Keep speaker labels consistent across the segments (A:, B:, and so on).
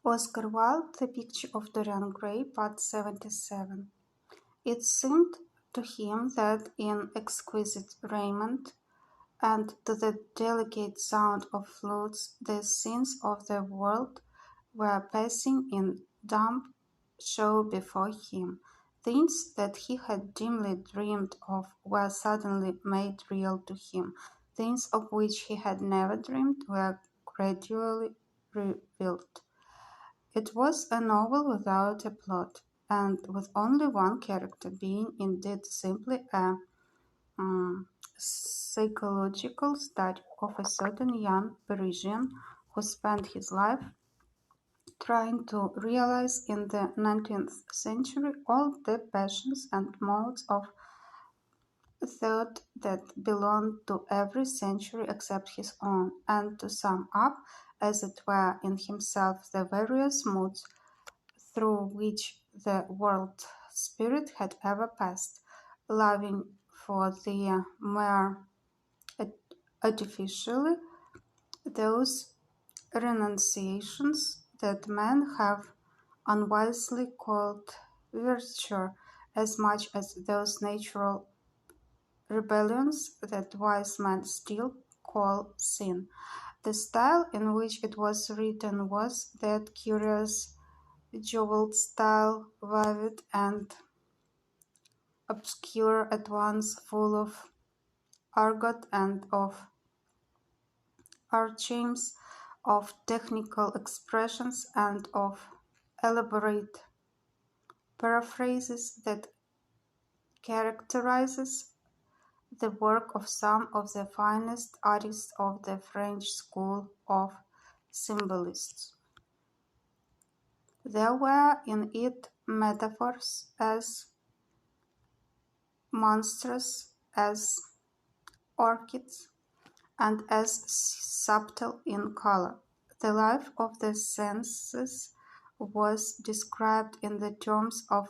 A: Oscar Wilde, The Picture of Dorian Gray, Part 77. It seemed to him that in exquisite raiment and to the delicate sound of flutes the scenes of the world were passing in dumb show before him. Things that he had dimly dreamed of were suddenly made real to him. Things of which he had never dreamed were gradually revealed. It was a novel without a plot, and with only one character, being indeed simply a psychological study of a certain young Parisian who spent his life trying to realize in the 19th century all the passions and modes of thought that belonged to every century except his own, and to sum up, as it were, in himself the various moods through which the world spirit had ever passed, loving for the mere artificially those renunciations that men have unwisely called virtue as much as those natural rebellions that wise men still call sin. The style in which it was written was that curious jeweled style, vivid and obscure at once, full of argot and of archetypes, of technical expressions and of elaborate paraphrases that characterizes the work of some of the finest artists of the French school of symbolists. There were in it metaphors as monstrous as orchids and as subtle in color. The life of the senses was described in the terms of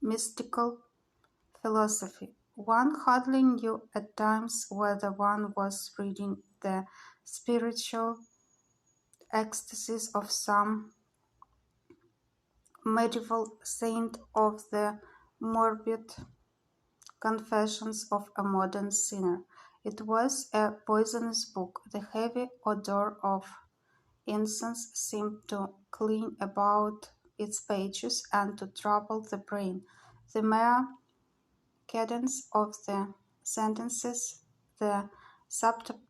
A: mystical philosophy. One hardly knew at times whether one was reading the spiritual ecstasies of some medieval saint or the morbid confessions of a modern sinner. It was a poisonous book. The heavy odor of incense seemed to cling about its pages and to trouble the brain. The mere cadence of the sentences, the subtle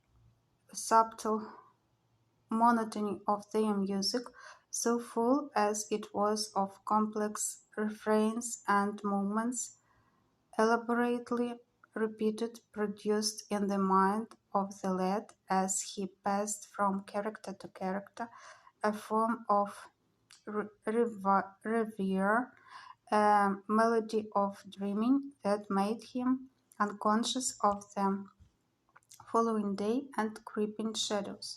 A: monotony of their music, so full as it was of complex refrains and movements, elaborately repeated, produced in the mind of the lad, as he passed from character to character, a form of reverie, a melody of dreaming that made him unconscious of the following day and creeping shadows.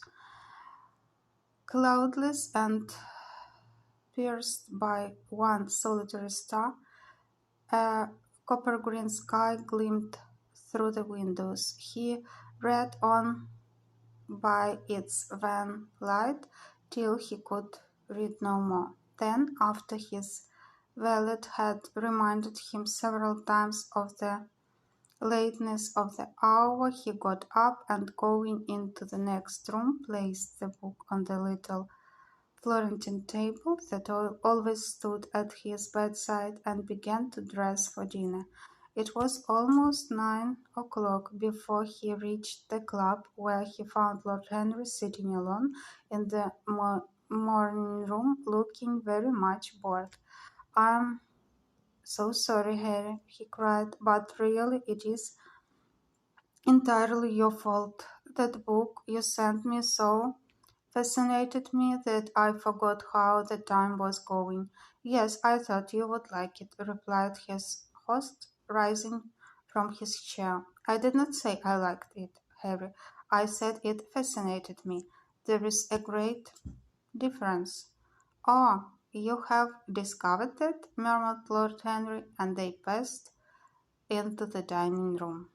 A: Cloudless and pierced by one solitary star, a copper-green sky gleamed through the windows. He read on by its wan light till he could read no more. Then, after his valet had reminded him several times of the lateness of the hour, he got up and, going into the next room, placed the book on the little Florentine table that always stood at his bedside, and began to dress for dinner. It was almost 9 o'clock before he reached the club, where he found Lord Henry sitting alone in the morning room, looking very much bored. "I'm so sorry, Harry," he cried, "but really it is entirely your fault. That book you sent me so fascinated me that I forgot how the time was going." "Yes, I thought you would like it," replied his host, rising from his chair. "I did not say I liked it, Harry. I said it fascinated me. There is a great difference." "Oh, you have discovered that?" murmured Lord Henry, and they passed into the dining room.